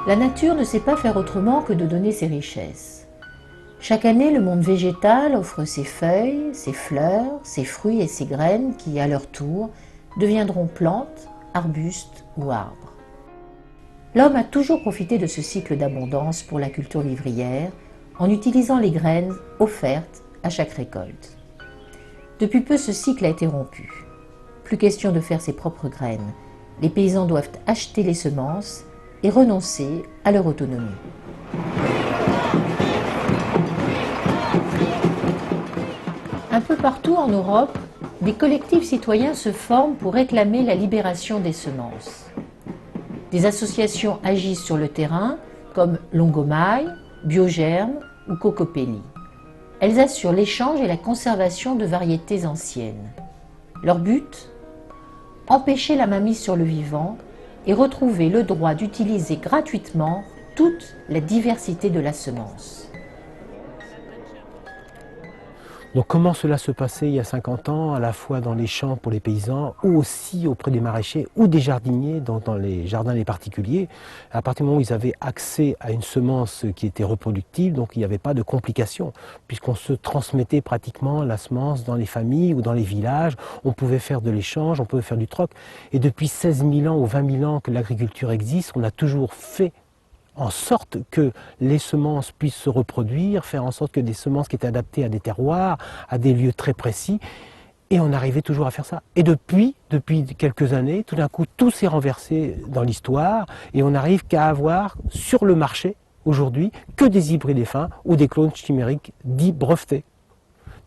La nature ne sait pas faire autrement que de donner ses richesses. Chaque année, le monde végétal offre ses feuilles, ses fleurs, ses fruits et ses graines qui, à leur tour, deviendront plantes, arbustes ou arbres. L'homme a toujours profité de ce cycle d'abondance pour la culture vivrière en utilisant les graines offertes à chaque récolte. Depuis peu, ce cycle a été rompu. Plus question de faire ses propres graines. Les paysans doivent acheter les semences et renoncer à leur autonomie. Un peu partout en Europe, des collectifs citoyens se forment pour réclamer la libération des semences. Des associations agissent sur le terrain comme Longomaille, Biogerme ou Cocopelli. Elles assurent l'échange et la conservation de variétés anciennes. Leur but ? Empêcher la mainmise sur le vivant et retrouver le droit d'utiliser gratuitement toute la diversité de la semence. Donc comment cela se passait il y a 50 ans, à la fois dans les champs pour les paysans, ou aussi auprès des maraîchers ou des jardiniers, dans les jardins les particuliers, à partir du moment où ils avaient accès à une semence qui était reproductive, donc il n'y avait pas de complications, puisqu'on se transmettait pratiquement la semence dans les familles ou dans les villages, on pouvait faire de l'échange, on pouvait faire du troc, et depuis 16 000 ans ou 20 000 ans que l'agriculture existe, on a toujours fait en sorte que les semences puissent se reproduire, faire en sorte que des semences qui étaient adaptées à des terroirs, à des lieux très précis, et on arrivait toujours à faire ça. Et depuis quelques années, tout d'un coup, tout s'est renversé dans l'histoire, et on n'arrive qu'à avoir sur le marché, aujourd'hui, que des hybrides fins ou des clones chimériques dits brevetés.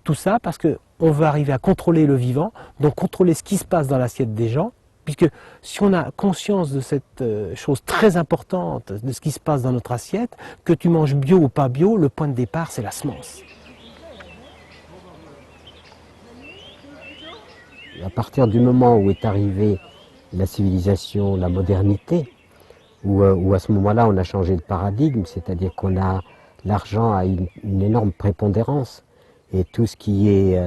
Tout ça parce qu'on veut arriver à contrôler le vivant, donc contrôler ce qui se passe dans l'assiette des gens, puisque si on a conscience de cette chose très importante, de ce qui se passe dans notre assiette, que tu manges bio ou pas bio, le point de départ, c'est la semence. À partir du moment où est arrivée la civilisation, la modernité, où à ce moment-là on a changé de paradigme, c'est-à-dire qu'on a l'argent a une énorme prépondérance, et tout ce qui est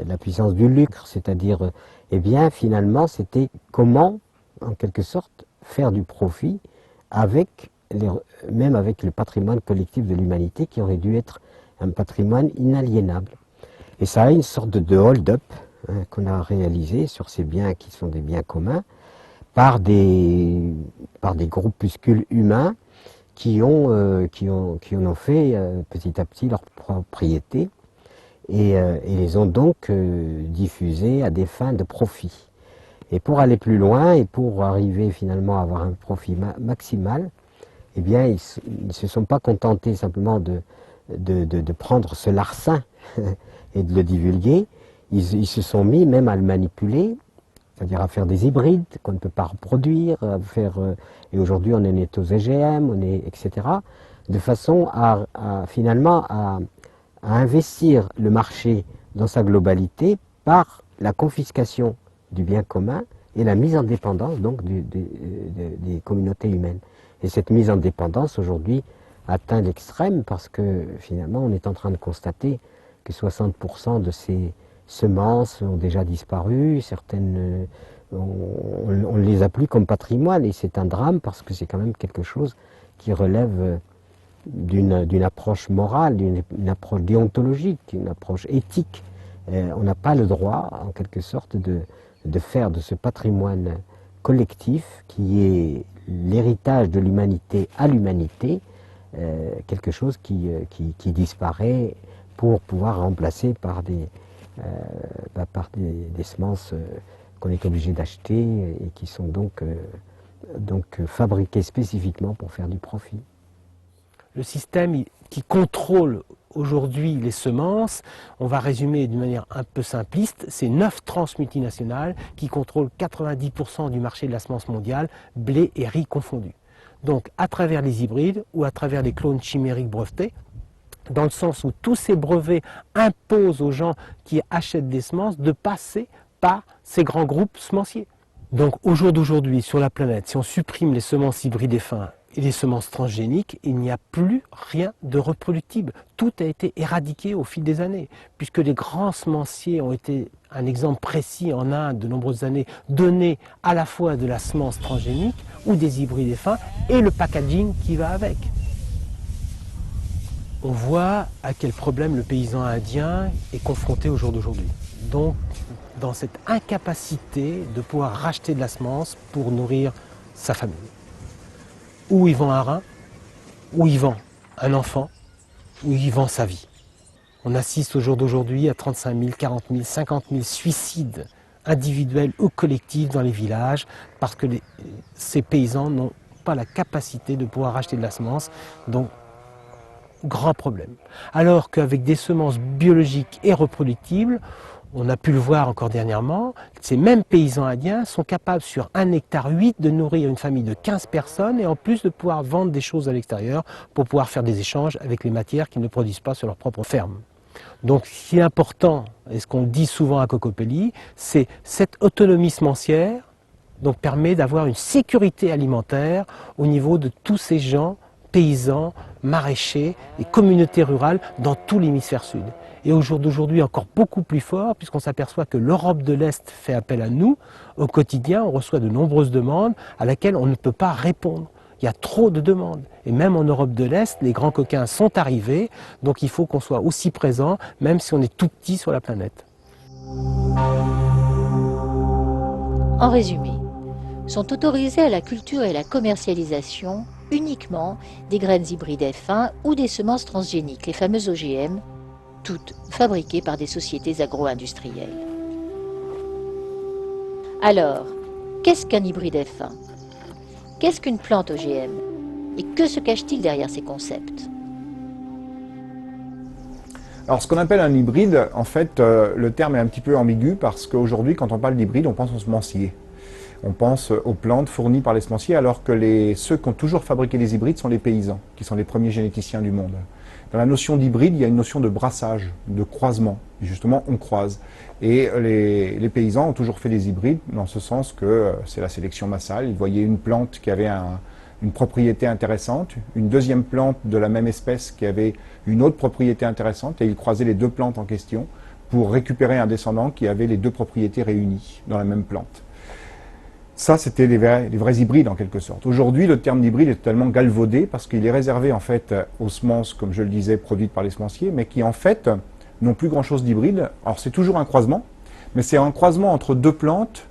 la puissance du lucre, c'est-à-dire eh bien, finalement, c'était comment, en quelque sorte, faire du profit même avec le patrimoine collectif de l'humanité qui aurait dû être un patrimoine inaliénable. Et ça a une sorte de hold-up qu'on a réalisé sur ces biens qui sont des biens communs par des groupuscules humains qui en ont fait petit à petit leur propriété. Et les ont donc diffusés à des fins de profit. Et pour aller plus loin et pour arriver finalement à avoir un profit maximal, eh bien ils ne se sont pas contentés simplement de prendre ce larcin et de le divulguer, ils se sont mis même à le manipuler, c'est-à-dire à faire des hybrides qu'on ne peut pas reproduire, et aujourd'hui on en est aux OGM, etc., de façon finalement à investir le marché dans sa globalité par la confiscation du bien commun et la mise en dépendance donc des communautés humaines. Et cette mise en dépendance aujourd'hui atteint l'extrême parce que finalement on est en train de constater que 60% de ces semences ont déjà disparu, certaines on ne les a plus comme patrimoine, et c'est un drame parce que c'est quand même quelque chose qui relève d'une approche morale, d'une approche déontologique, d'une approche éthique. On n'a pas le droit, en quelque sorte, de faire de ce patrimoine collectif, qui est l'héritage de l'humanité à l'humanité, quelque chose qui disparaît pour pouvoir remplacer par des semences qu'on est obligé d'acheter et qui sont donc fabriquées spécifiquement pour faire du profit. Le système qui contrôle aujourd'hui les semences, on va résumer d'une manière un peu simpliste, c'est 9 transmultinationales qui contrôlent 90% du marché de la semence mondiale, blé et riz confondus. Donc à travers les hybrides ou à travers les clones chimériques brevetés, dans le sens où tous ces brevets imposent aux gens qui achètent des semences de passer par ces grands groupes semenciers. Donc au jour d'aujourd'hui, sur la planète, si on supprime les semences hybrides et fins et les semences transgéniques, il n'y a plus rien de reproductible. Tout a été éradiqué au fil des années, puisque les grands semenciers ont été un exemple précis en Inde de nombreuses années, donner à la fois de la semence transgénique ou des hybrides F1 et le packaging qui va avec. On voit à quel problème le paysan indien est confronté au jour d'aujourd'hui. Donc, dans cette incapacité de pouvoir racheter de la semence pour nourrir sa famille. Ou il vend un rein, ou il vend un enfant, ou il vend sa vie. On assiste au jour d'aujourd'hui à 35 000, 40 000, 50 000 suicides individuels ou collectifs dans les villages parce que ces paysans n'ont pas la capacité de pouvoir acheter de la semence. Donc, grand problème. Alors qu'avec des semences biologiques et reproductibles, on a pu le voir encore dernièrement, ces mêmes paysans indiens sont capables sur 1,8 hectare de nourrir une famille de 15 personnes et en plus de pouvoir vendre des choses à l'extérieur pour pouvoir faire des échanges avec les matières qu'ils ne produisent pas sur leur propre ferme. Donc ce qui est important, et ce qu'on dit souvent à Cocopelli, c'est cette autonomie semencière donc permet d'avoir une sécurité alimentaire au niveau de tous ces gens, paysans, maraîchers et communautés rurales dans tout l'hémisphère sud. Et au jour d'aujourd'hui encore beaucoup plus fort puisqu'on s'aperçoit que l'Europe de l'Est fait appel à nous. Au quotidien, on reçoit de nombreuses demandes à laquelle on ne peut pas répondre. Il y a trop de demandes. Et même en Europe de l'Est, les grands coquins sont arrivés, donc il faut qu'on soit aussi présent, même si on est tout petit sur la planète. En résumé, sont autorisés à la culture et la commercialisation uniquement des graines hybrides F1 ou des semences transgéniques, les fameuses OGM, toutes fabriquées par des sociétés agro-industrielles. Alors, qu'est-ce qu'un hybride F1? Qu'est-ce qu'une plante OGM? Et que se cache-t-il derrière ces concepts? Alors, ce qu'on appelle un hybride, en fait, le terme est un petit peu ambigu parce qu'aujourd'hui, quand on parle d'hybride, on pense aux semenciers. On pense aux plantes fournies par les semenciers, alors que ceux qui ont toujours fabriqué les hybrides sont les paysans, qui sont les premiers généticiens du monde. Dans la notion d'hybride, il y a une notion de brassage, de croisement. Et justement, on croise. Et les paysans ont toujours fait des hybrides, dans ce sens que c'est la sélection massale. Ils voyaient une plante qui avait une propriété intéressante, une deuxième plante de la même espèce qui avait une autre propriété intéressante, et ils croisaient les deux plantes en question pour récupérer un descendant qui avait les deux propriétés réunies dans la même plante. Ça, c'était les vrais hybrides en quelque sorte. Aujourd'hui, le terme d'hybride est totalement galvaudé parce qu'il est réservé en fait aux semences, comme je le disais, produites par les semenciers, mais qui en fait n'ont plus grand-chose d'hybride. Alors c'est toujours un croisement, mais c'est un croisement entre deux plantes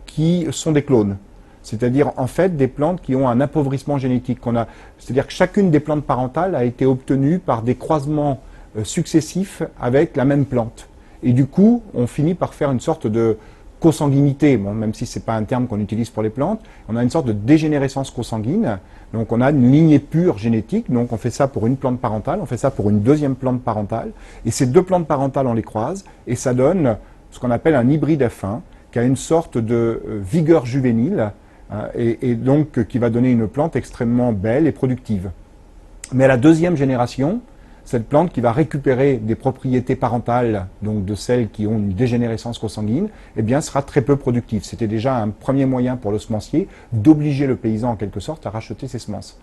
qui sont des clones. C'est-à-dire en fait des plantes qui ont un appauvrissement génétique. C'est-à-dire que chacune des plantes parentales a été obtenue par des croisements successifs avec la même plante. Et du coup, on finit par faire une sorte de consanguinité, bon, même si ce n'est pas un terme qu'on utilise pour les plantes, on a une sorte de dégénérescence consanguine, donc on a une lignée pure génétique, donc on fait ça pour une plante parentale, on fait ça pour une deuxième plante parentale, et ces deux plantes parentales on les croise, et ça donne ce qu'on appelle un hybride F1, qui a une sorte de vigueur juvénile, et donc qui va donner une plante extrêmement belle et productive. Mais à la deuxième génération, cette plante qui va récupérer des propriétés parentales, donc de celles qui ont une dégénérescence consanguine, eh bien, sera très peu productive. C'était déjà un premier moyen pour le semencier d'obliger le paysan en quelque sorte à racheter ses semences.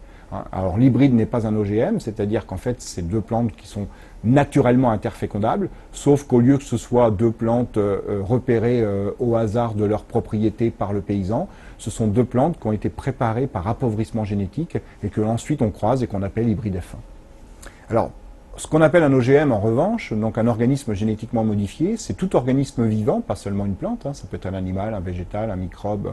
Alors l'hybride n'est pas un OGM, c'est-à-dire qu'en fait c'est deux plantes qui sont naturellement interfécondables, sauf qu'au lieu que ce soit deux plantes repérées au hasard de leurs propriétés par le paysan, ce sont deux plantes qui ont été préparées par appauvrissement génétique et que ensuite on croise et qu'on appelle hybride F1. Alors, ce qu'on appelle un OGM, en revanche, donc un organisme génétiquement modifié, c'est tout organisme vivant, pas seulement une plante, ça peut être un animal, un végétal, un microbe,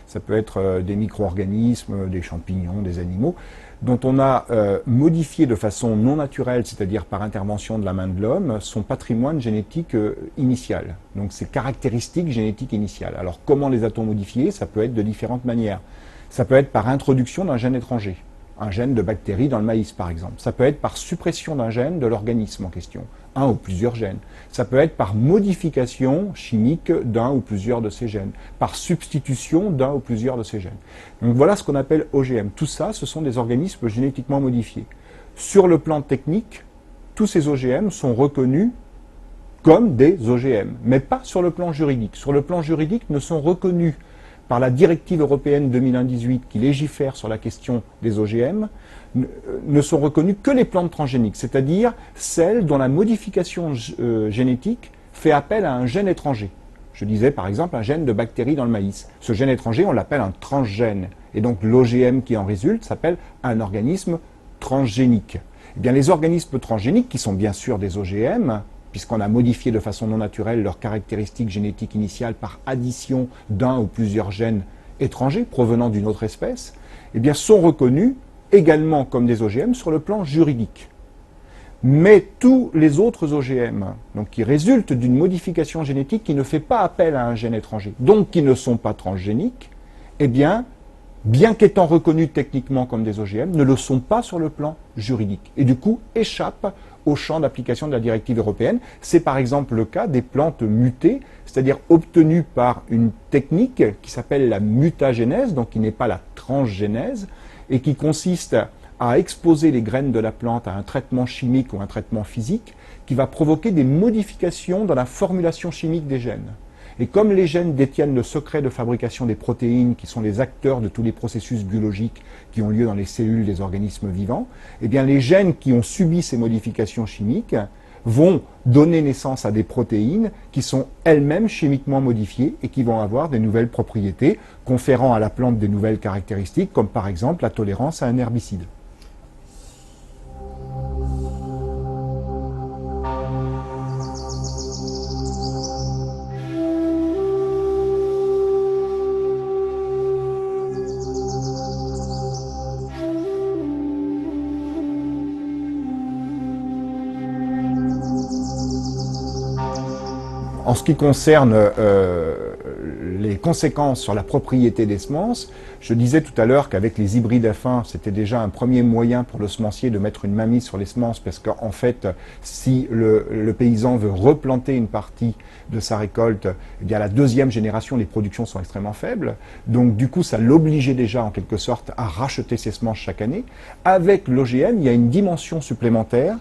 ça peut être des micro-organismes, des champignons, des animaux, dont on a modifié de façon non naturelle, c'est-à-dire par intervention de la main de l'homme, son patrimoine génétique initial, donc ses caractéristiques génétiques initiales. Alors comment les a-t-on modifiées? Ça peut être de différentes manières. Ça peut être par introduction d'un gène étranger. Un gène de bactérie dans le maïs, par exemple. Ça peut être par suppression d'un gène de l'organisme en question, un ou plusieurs gènes. Ça peut être par modification chimique d'un ou plusieurs de ces gènes, par substitution d'un ou plusieurs de ces gènes. Donc voilà ce qu'on appelle OGM. Tout ça, ce sont des organismes génétiquement modifiés. Sur le plan technique, tous ces OGM sont reconnus comme des OGM, mais pas sur le plan juridique. Sur le plan juridique, ne sont reconnus par la directive européenne 2001-18 qui légifère sur la question des OGM, ne sont reconnues que les plantes transgéniques, c'est-à-dire celles dont la modification génétique fait appel à un gène étranger. Je disais par exemple un gène de bactérie dans le maïs. Ce gène étranger, on l'appelle un transgène. Et donc l'OGM qui en résulte s'appelle un organisme transgénique. Eh bien, les organismes transgéniques, qui sont bien sûr des OGM, puisqu'on a modifié de façon non naturelle leurs caractéristiques génétiques initiales par addition d'un ou plusieurs gènes étrangers provenant d'une autre espèce, eh bien, sont reconnus également comme des OGM sur le plan juridique. Mais tous les autres OGM, donc qui résultent d'une modification génétique qui ne fait pas appel à un gène étranger, donc qui ne sont pas transgéniques, eh bien qu'étant reconnus techniquement comme des OGM, ne le sont pas sur le plan juridique. Et du coup, échappent au champ d'application de la directive européenne. C'est par exemple le cas des plantes mutées, c'est-à-dire obtenues par une technique qui s'appelle la mutagénèse, donc qui n'est pas la transgénèse, et qui consiste à exposer les graines de la plante à un traitement chimique ou un traitement physique qui va provoquer des modifications dans la formulation chimique des gènes. Et comme les gènes détiennent le secret de fabrication des protéines, qui sont les acteurs de tous les processus biologiques qui ont lieu dans les cellules des organismes vivants, eh bien les gènes qui ont subi ces modifications chimiques vont donner naissance à des protéines qui sont elles-mêmes chimiquement modifiées et qui vont avoir des nouvelles propriétés, conférant à la plante des nouvelles caractéristiques, comme par exemple la tolérance à un herbicide. En ce qui concerne les conséquences sur la propriété des semences, je disais tout à l'heure qu'avec les hybrides F1, c'était déjà un premier moyen pour le semencier de mettre une mainmise sur les semences, parce qu'en fait, si le paysan veut replanter une partie de sa récolte, eh bien, à la deuxième génération, les productions sont extrêmement faibles. Donc du coup, ça l'obligeait déjà en quelque sorte à racheter ses semences chaque année. Avec l'OGM, il y a une dimension supplémentaire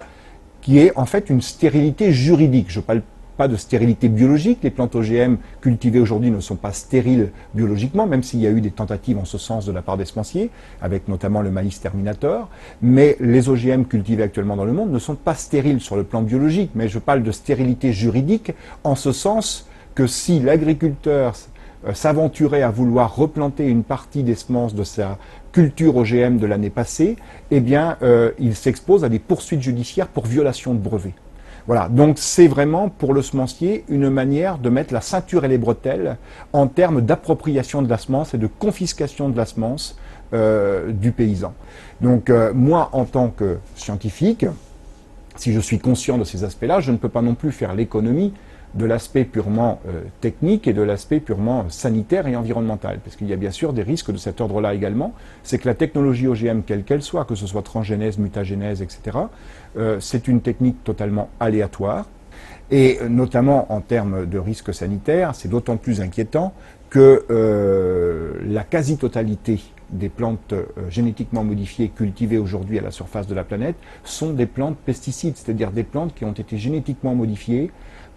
qui est en fait une stérilité juridique. Je parle pas de stérilité biologique. Les plantes OGM cultivées aujourd'hui ne sont pas stériles biologiquement, même s'il y a eu des tentatives en ce sens de la part des semenciers, avec notamment le maïs terminator. Mais les OGM cultivés actuellement dans le monde ne sont pas stériles sur le plan biologique. Mais je parle de stérilité juridique en ce sens que si l'agriculteur s'aventurait à vouloir replanter une partie des semences de sa culture OGM de l'année passée, eh bien, il s'expose à des poursuites judiciaires pour violation de brevets. Voilà, donc c'est vraiment pour le semencier une manière de mettre la ceinture et les bretelles en termes d'appropriation de la semence et de confiscation de la semence du paysan. Donc moi, en tant que scientifique, si je suis conscient de ces aspects-là, je ne peux pas non plus faire l'économie de l'aspect purement technique et de l'aspect purement sanitaire et environnemental. Parce qu'il y a bien sûr des risques de cet ordre-là également. C'est que la technologie OGM, quelle qu'elle soit, que ce soit transgénèse, mutagénèse, etc., c'est une technique totalement aléatoire. Et notamment en termes de risques sanitaires, c'est d'autant plus inquiétant que la quasi-totalité des plantes génétiquement modifiées cultivées aujourd'hui à la surface de la planète sont des plantes pesticides, c'est-à-dire des plantes qui ont été génétiquement modifiées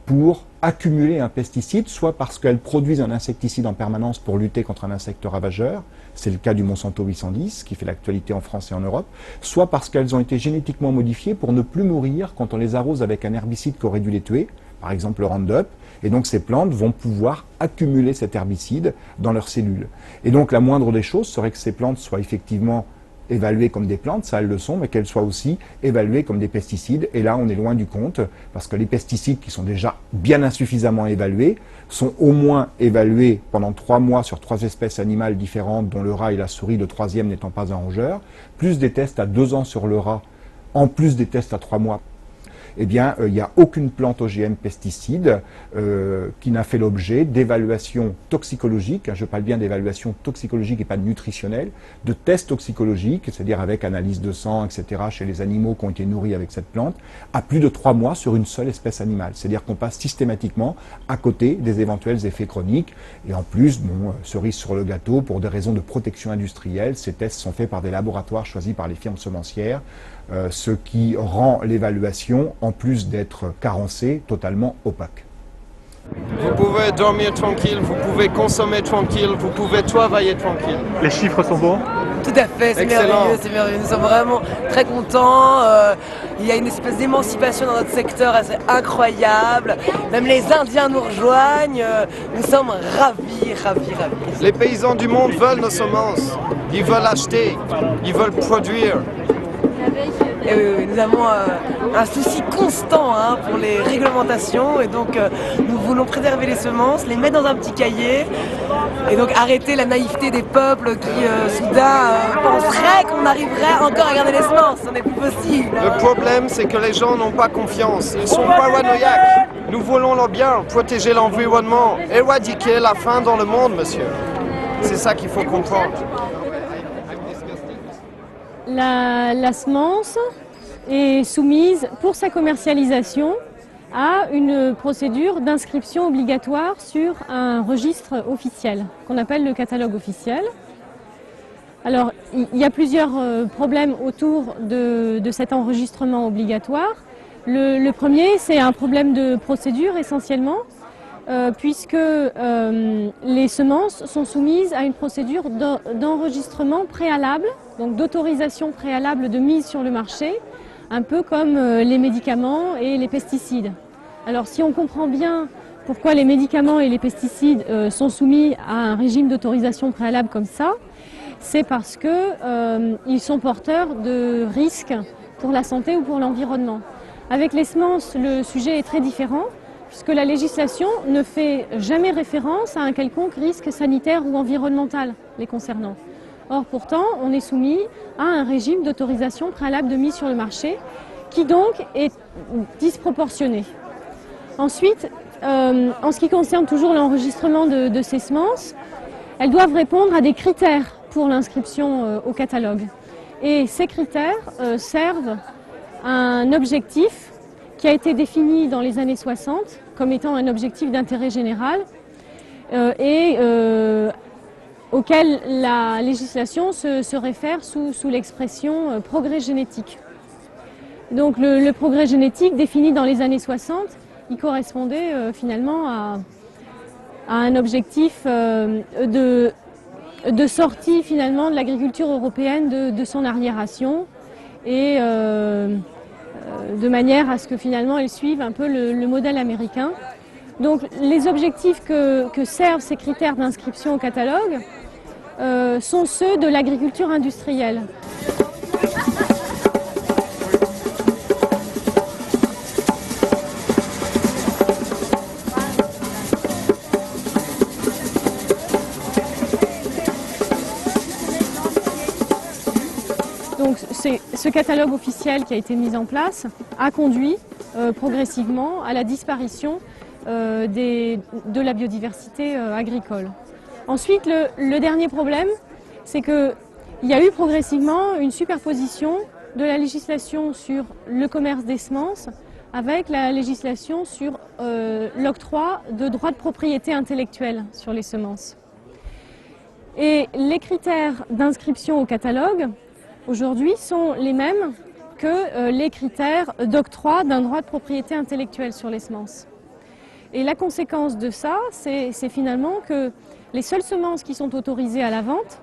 pour accumuler un pesticide, soit parce qu'elles produisent un insecticide en permanence pour lutter contre un insecte ravageur, c'est le cas du Monsanto 810 qui fait l'actualité en France et en Europe, soit parce qu'elles ont été génétiquement modifiées pour ne plus mourir quand on les arrose avec un herbicide qui aurait dû les tuer, par exemple le Roundup, et donc ces plantes vont pouvoir accumuler cet herbicide dans leurs cellules. Et donc la moindre des choses serait que ces plantes soient effectivement évaluées comme des plantes, ça elles le sont, mais qu'elles soient aussi évaluées comme des pesticides. Et là, on est loin du compte, parce que les pesticides qui sont déjà bien insuffisamment évalués sont au moins évalués pendant 3 mois sur 3 espèces animales différentes, dont le rat et la souris, le troisième n'étant pas un rongeur, plus des tests à 2 ans sur le rat, en plus des tests à 3 mois. Eh bien, il n'y a aucune plante OGM pesticide qui n'a fait l'objet d'évaluations toxicologiques, je parle bien d'évaluations toxicologiques et pas nutritionnelles, de tests toxicologiques, c'est-à-dire avec analyse de sang, etc., chez les animaux qui ont été nourris avec cette plante, à plus de 3 mois sur une seule espèce animale. C'est-à-dire qu'on passe systématiquement à côté des éventuels effets chroniques. Et en plus, bon, cerise sur le gâteau, pour des raisons de protection industrielle, ces tests sont faits par des laboratoires choisis par les firmes semencières, ce qui rend l'évaluation, en plus d'être carencée, totalement opaque. Vous pouvez dormir tranquille, vous pouvez consommer tranquille, vous pouvez travailler tranquille. Les chiffres sont bons? Tout à fait, c'est merveilleux, c'est merveilleux. Nous sommes vraiment très contents. Il y a une espèce d'émancipation dans notre secteur assez incroyable. Même les Indiens nous rejoignent. Nous sommes ravis, ravis, ravis. Les paysans du monde veulent nos semences. Ils veulent acheter, ils veulent produire. Et oui, nous avons un souci constant pour les réglementations et donc nous voulons préserver les semences, les mettre dans un petit cahier et donc arrêter la naïveté des peuples qui soudain penseraient qu'on arriverait encore à garder les semences. Ce n'est plus possible. Le problème, c'est que les gens n'ont pas confiance. Ils sont paranoïaques. Nous voulons leur bien, protéger l'environnement, éradiquer la faim dans le monde, monsieur. C'est ça qu'il faut comprendre. La semence est soumise pour sa commercialisation à une procédure d'inscription obligatoire sur un registre officiel qu'on appelle le catalogue officiel. Alors il y a plusieurs problèmes autour de cet enregistrement obligatoire. Le premier, c'est un problème de procédure essentiellement, puisque les semences sont soumises à une procédure d'enregistrement préalable, donc d'autorisation préalable de mise sur le marché, un peu comme les médicaments et les pesticides. Alors si on comprend bien pourquoi les médicaments et les pesticides sont soumis à un régime d'autorisation préalable comme ça, c'est parce qu'ils sont porteurs de risques pour la santé ou pour l'environnement. Avec les semences, le sujet est très différent, puisque la législation ne fait jamais référence à un quelconque risque sanitaire ou environnemental les concernant. Or pourtant, on est soumis à un régime d'autorisation préalable de mise sur le marché, qui donc est disproportionné. Ensuite, en ce qui concerne toujours l'enregistrement de ces semences, elles doivent répondre à des critères pour l'inscription au catalogue. Et ces critères servent à un objectif qui a été défini dans les années 60 comme étant un objectif d'intérêt général auquel la législation se réfère sous l'expression progrès génétique. Donc le progrès génétique défini dans les années 60, il correspondait finalement à un objectif de sortie finalement de l'agriculture européenne de son arriération et de manière à ce que finalement elle suive un peu le modèle américain. Donc les objectifs que servent ces critères d'inscription au catalogue sont ceux de l'agriculture industrielle. Donc ce catalogue officiel qui a été mis en place a conduit progressivement à la disparition de la biodiversité agricole. Ensuite, le dernier problème, c'est qu'il y a eu progressivement une superposition de la législation sur le commerce des semences avec la législation sur l'octroi de droits de propriété intellectuelle sur les semences. Et les critères d'inscription au catalogue, aujourd'hui, sont les mêmes que les critères d'octroi d'un droit de propriété intellectuelle sur les semences. Et la conséquence de ça, c'est finalement que les seules semences qui sont autorisées à la vente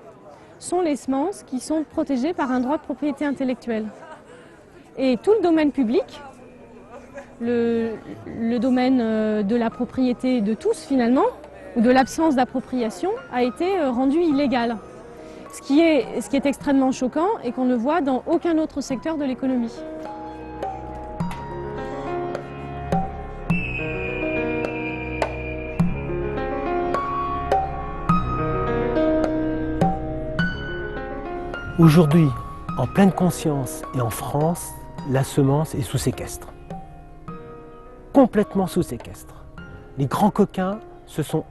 sont les semences qui sont protégées par un droit de propriété intellectuelle. Et tout le domaine public, le domaine de la propriété de tous finalement, ou de l'absence d'appropriation, a été rendu illégal. Ce qui est extrêmement choquant et qu'on ne voit dans aucun autre secteur de l'économie. Aujourd'hui, en pleine conscience et en France, la semence est sous séquestre. Complètement sous séquestre. Les grands coquins se sont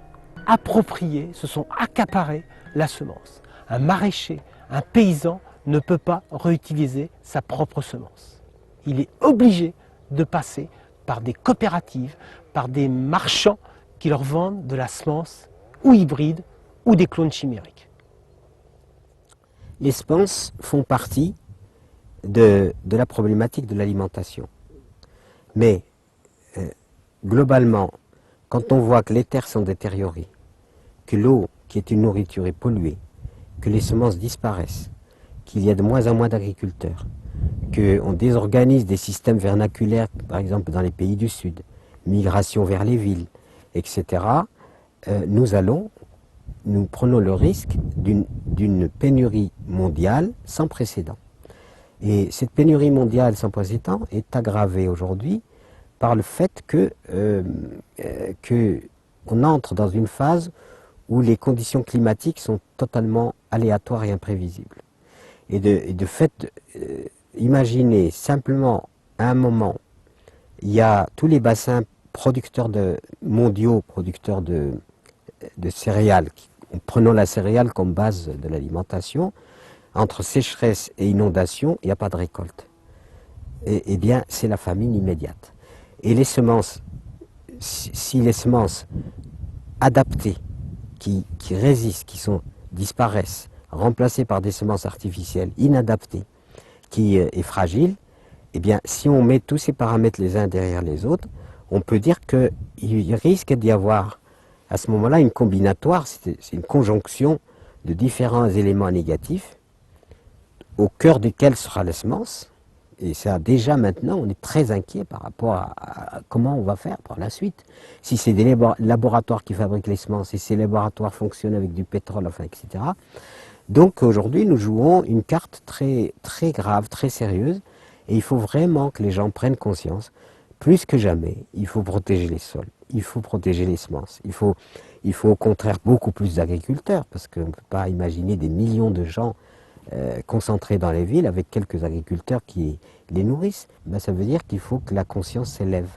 appropriés, se sont accaparés la semence. Un maraîcher, un paysan ne peut pas réutiliser sa propre semence. Il est obligé de passer par des coopératives, par des marchands qui leur vendent de la semence ou hybride ou des clones chimériques. Les semences font partie de la problématique de l'alimentation. Mais globalement, quand on voit que les terres sont détériorées, que l'eau qui est une nourriture est polluée, que les semences disparaissent, qu'il y a de moins en moins d'agriculteurs, qu'on désorganise des systèmes vernaculaires, par exemple dans les pays du Sud, migration vers les villes, etc., nous prenons le risque d'une pénurie mondiale sans précédent. Et cette pénurie mondiale sans précédent est aggravée aujourd'hui par le fait qu'on entre dans une phase où les conditions climatiques sont totalement aléatoires et imprévisibles. Et de fait, imaginez simplement à un moment, il y a tous les bassins mondiaux producteurs de céréales, prenons la céréale comme base de l'alimentation, entre sécheresse et inondation, il n'y a pas de récolte. Eh bien, c'est la famine immédiate. Et les semences, si les semences adaptées, qui résistent, disparaissent, remplacées par des semences artificielles inadaptées, qui est fragile, eh bien, si on met tous ces paramètres les uns derrière les autres, on peut dire qu'il risque d'y avoir à ce moment-là une combinatoire, c'est une conjonction de différents éléments négatifs, au cœur duquel sera la semence. Et ça, déjà maintenant, on est très inquiet par rapport à comment on va faire par la suite. Si c'est des laboratoires qui fabriquent les semences, et ces laboratoires fonctionnent avec du pétrole, enfin, etc. Donc aujourd'hui, nous jouons une carte très, très grave, très sérieuse, et il faut vraiment que les gens prennent conscience. Plus que jamais, il faut protéger les sols, il faut protéger les semences, il faut au contraire beaucoup plus d'agriculteurs, parce qu'on ne peut pas imaginer des millions de gens concentrés dans les villes avec quelques agriculteurs qui les nourrissent. Ben, ça veut dire qu'il faut que la conscience s'élève.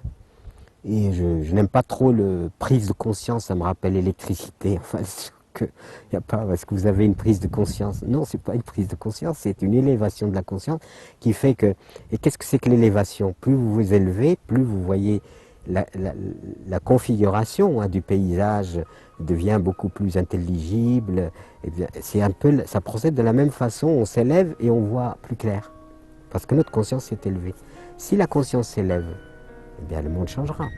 Et je n'aime pas trop le prise de conscience, ça me rappelle l'électricité. Enfin, y a pas, est-ce que vous avez une prise de conscience? Non, c'est pas une prise de conscience, c'est une élévation de la conscience qui fait que... Et qu'est-ce que c'est que l'élévation? Plus vous vous élevez, plus vous voyez la configuration du paysage devient beaucoup plus intelligible. Et bien, c'est un peu, ça procède de la même façon, on s'élève et on voit plus clair. Parce que notre conscience s'est élevée. Si la conscience s'élève, eh bien le monde changera.